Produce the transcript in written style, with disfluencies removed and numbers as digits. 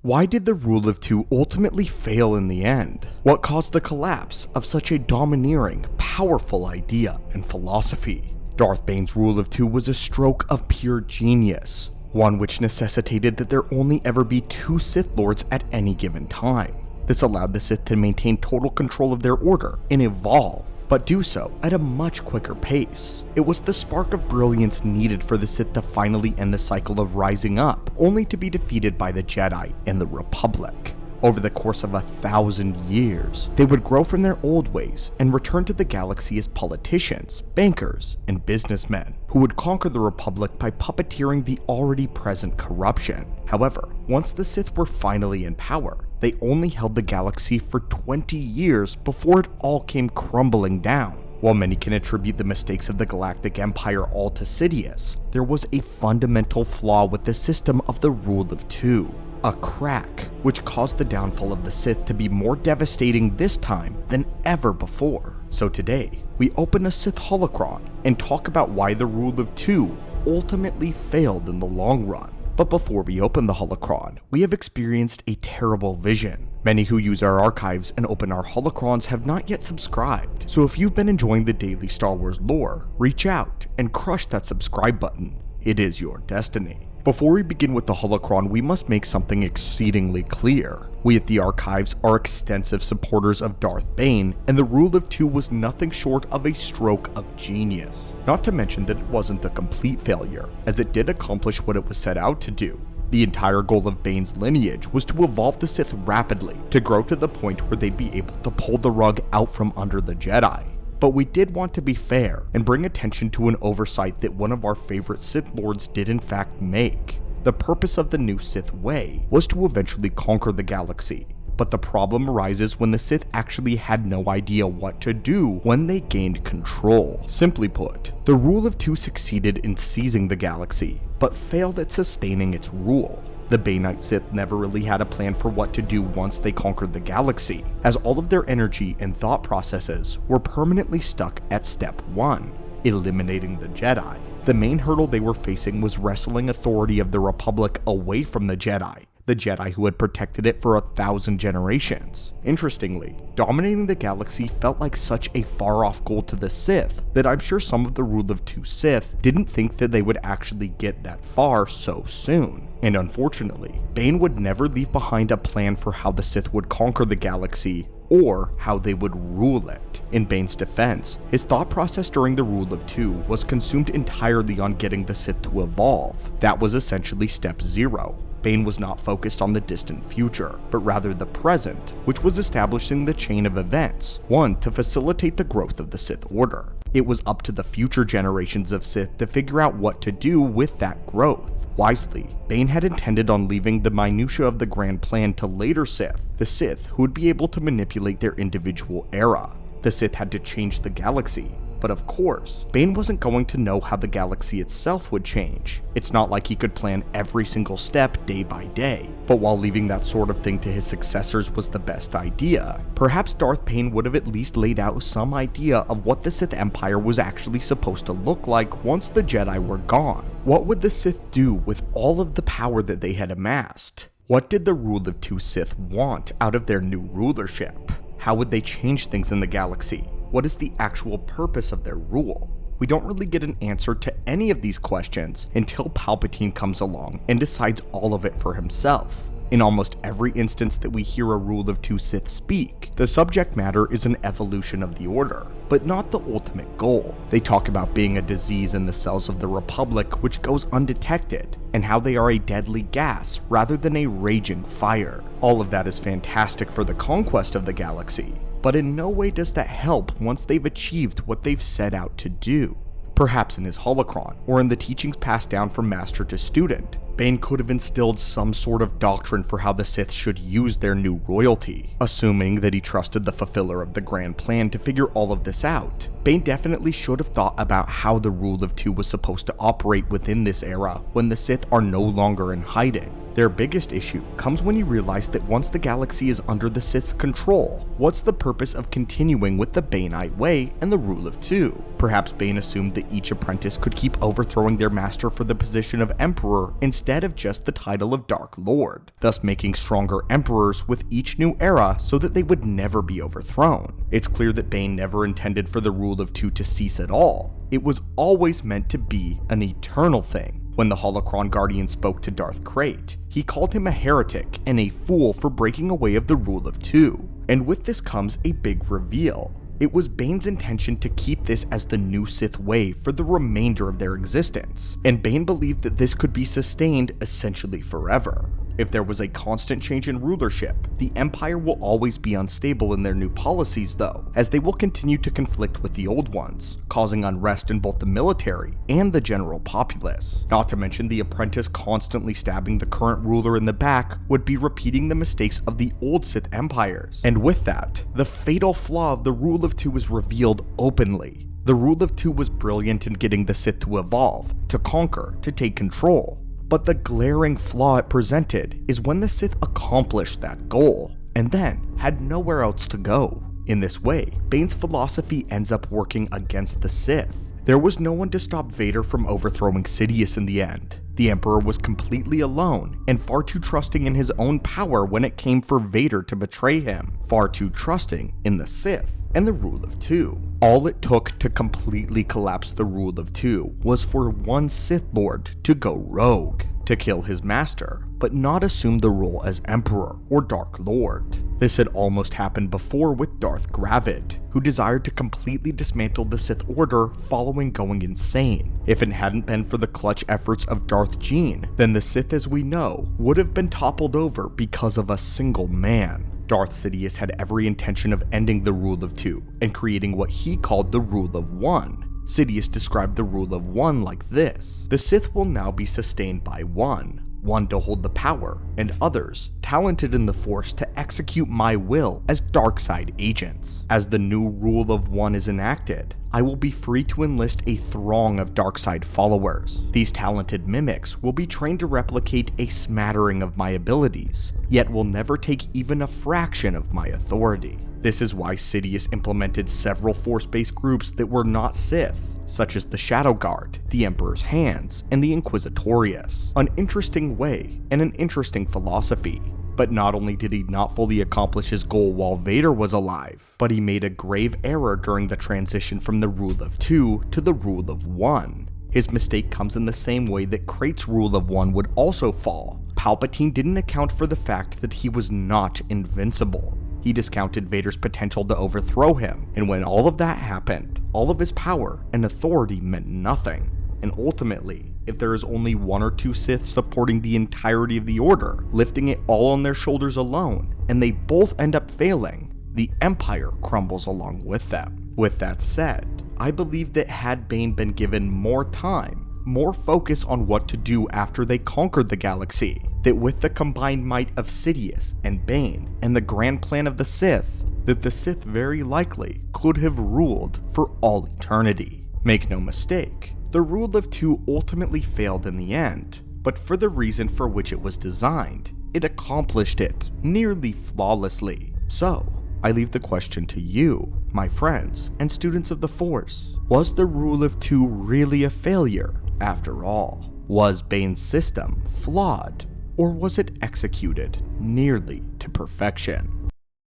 Why did the rule of two ultimately fail in the end? What caused the collapse of such a domineering, powerful idea and philosophy? Darth Bane's rule of two was a stroke of pure genius, one which necessitated that there only ever be two Sith Lords at any given time. This allowed the Sith to maintain total control of their order and evolve, but do so at a much quicker pace. It was the spark of brilliance needed for the Sith to finally end the cycle of rising up, only to be defeated by the Jedi and the Republic. Over the course of 1,000 years, they would grow from their old ways and return to the galaxy as politicians, bankers, and businessmen, who would conquer the Republic by puppeteering the already present corruption. However, once the Sith were finally in power, they only held the galaxy for 20 years before it all came crumbling down. While many can attribute the mistakes of the Galactic Empire all to Sidious, there was a fundamental flaw with the system of the Rule of Two. A crack, which caused the downfall of the Sith to be more devastating this time than ever before. So today, we open a Sith holocron and talk about why the Rule of Two ultimately failed in the long run. But before we open the holocron, we have experienced a terrible vision. Many who use our archives and open our holocrons have not yet subscribed, so if you've been enjoying the daily Star Wars lore, reach out and crush that subscribe button. It is your destiny. Before we begin with the holocron, we must make something exceedingly clear. We at the Archives are extensive supporters of Darth Bane, and the Rule of Two was nothing short of a stroke of genius. Not to mention that it wasn't a complete failure, as it did accomplish what it was set out to do. The entire goal of Bane's lineage was to evolve the Sith rapidly, to grow to the point where they'd be able to pull the rug out from under the Jedi. But we did want to be fair and bring attention to an oversight that one of our favorite Sith Lords did in fact make. The purpose of the new Sith way was to eventually conquer the galaxy, but the problem arises when the Sith actually had no idea what to do when they gained control. Simply put, the Rule of Two succeeded in seizing the galaxy, but failed at sustaining its rule. The Baneite Sith never really had a plan for what to do once they conquered the galaxy, as all of their energy and thought processes were permanently stuck at step 1, eliminating the Jedi. The main hurdle they were facing was wresting authority of the Republic away from the Jedi who had protected it for 1,000 generations. Interestingly, dominating the galaxy felt like such a far-off goal to the Sith that I'm sure some of the Rule of Two Sith didn't think that they would actually get that far so soon. And unfortunately, Bane would never leave behind a plan for how the Sith would conquer the galaxy or how they would rule it. In Bane's defense, his thought process during the Rule of Two was consumed entirely on getting the Sith to evolve. That was essentially step 0. Bane was not focused on the distant future, but rather the present, which was establishing the chain of events, one to facilitate the growth of the Sith Order. It was up to the future generations of Sith to figure out what to do with that growth. Wisely, Bane had intended on leaving the minutiae of the grand plan to later Sith, the Sith who would be able to manipulate their individual era. The Sith had to change the galaxy. But of course, Bane wasn't going to know how the galaxy itself would change. It's not like he could plan every single step day by day. But while leaving that sort of thing to his successors was the best idea, perhaps Darth Bane would have at least laid out some idea of what the Sith Empire was actually supposed to look like once the Jedi were gone. What would the Sith do with all of the power that they had amassed? What did the Rule of Two Sith want out of their new rulership? How would they change things in the galaxy? What is the actual purpose of their rule? We don't really get an answer to any of these questions until Palpatine comes along and decides all of it for himself. In almost every instance that we hear a Rule of Two Sith speak, the subject matter is an evolution of the Order, but not the ultimate goal. They talk about being a disease in the cells of the Republic which goes undetected, and how they are a deadly gas rather than a raging fire. All of that is fantastic for the conquest of the galaxy, but in no way does that help once they've achieved what they've set out to do. Perhaps in his holocron, or in the teachings passed down from master to student, Bane could have instilled some sort of doctrine for how the Sith should use their new royalty. Assuming that he trusted the fulfiller of the grand plan to figure all of this out, Bane definitely should have thought about how the Rule of Two was supposed to operate within this era when the Sith are no longer in hiding. Their biggest issue comes when you realize that once the galaxy is under the Sith's control, what's the purpose of continuing with the Baneite way and the Rule of Two? Perhaps Bane assumed that each apprentice could keep overthrowing their master for the position of Emperor instead instead of just the title of Dark Lord, thus making stronger emperors with each new era so that they would never be overthrown. It's clear that Bane never intended for the rule of two to cease at all. It was always meant to be an eternal thing. When the Holocron Guardian spoke to Darth Krayt, he called him a heretic and a fool for breaking away of the rule of two. And with this comes a big reveal. It was Bane's intention to keep this as the new Sith way for the remainder of their existence, and Bane believed that this could be sustained essentially forever. If there was a constant change in rulership, the Empire will always be unstable in their new policies though, as they will continue to conflict with the old ones, causing unrest in both the military and the general populace. Not to mention the apprentice constantly stabbing the current ruler in the back would be repeating the mistakes of the old Sith empires. And with that, the fatal flaw of the rule of two is revealed openly. The rule of two was brilliant in getting the Sith to evolve, to conquer, to take control. But the glaring flaw it presented is when the Sith accomplished that goal, and then had nowhere else to go. In this way, Bane's philosophy ends up working against the Sith. There was no one to stop Vader from overthrowing Sidious in the end. The Emperor was completely alone, and far too trusting in his own power when it came for Vader to betray him. Far too trusting in the Sith and the rule of two. All it took to completely collapse the rule of two was for one Sith Lord to go rogue, to kill his master, but not assume the role as Emperor or Dark Lord. This had almost happened before with Darth Gravid, who desired to completely dismantle the Sith Order following going insane. If it hadn't been for the clutch efforts of Darth Gene, then the Sith as we know would have been toppled over because of a single man. Darth Sidious had every intention of ending the rule of two and creating what he called the rule of one. Sidious described the rule of one like this: the Sith will now be sustained by one to hold the power, and others talented in the Force to execute my will as darkside agents. As the new rule of one is enacted, I will be free to enlist a throng of darkside followers. These talented mimics will be trained to replicate a smattering of my abilities, yet will never take even a fraction of my authority. This is why Sidious implemented several Force-based groups that were not Sith, such as the Shadow Guard, the Emperor's Hands, and the Inquisitorius. An interesting way and an interesting philosophy. But not only did he not fully accomplish his goal while Vader was alive, but he made a grave error during the transition from the rule of two to the rule of one. His mistake comes in the same way that Krayt's rule of one would also fall. Palpatine didn't account for the fact that he was not invincible. He discounted Vader's potential to overthrow him, and when all of that happened, all of his power and authority meant nothing. And ultimately, if there is only one or two Sith supporting the entirety of the Order, lifting it all on their shoulders alone, and they both end up failing, the Empire crumbles along with them. With that said, I believe that had Bane been given more time, more focus on what to do after they conquered the galaxy, that with the combined might of Sidious and Bane and the grand plan of the Sith, that the Sith very likely could have ruled for all eternity. Make no mistake, the rule of two ultimately failed in the end, but for the reason for which it was designed, it accomplished it nearly flawlessly. So, I leave the question to you, my friends and students of the Force. Was the rule of two really a failure after all? Was Bane's system flawed, or was it executed nearly to perfection?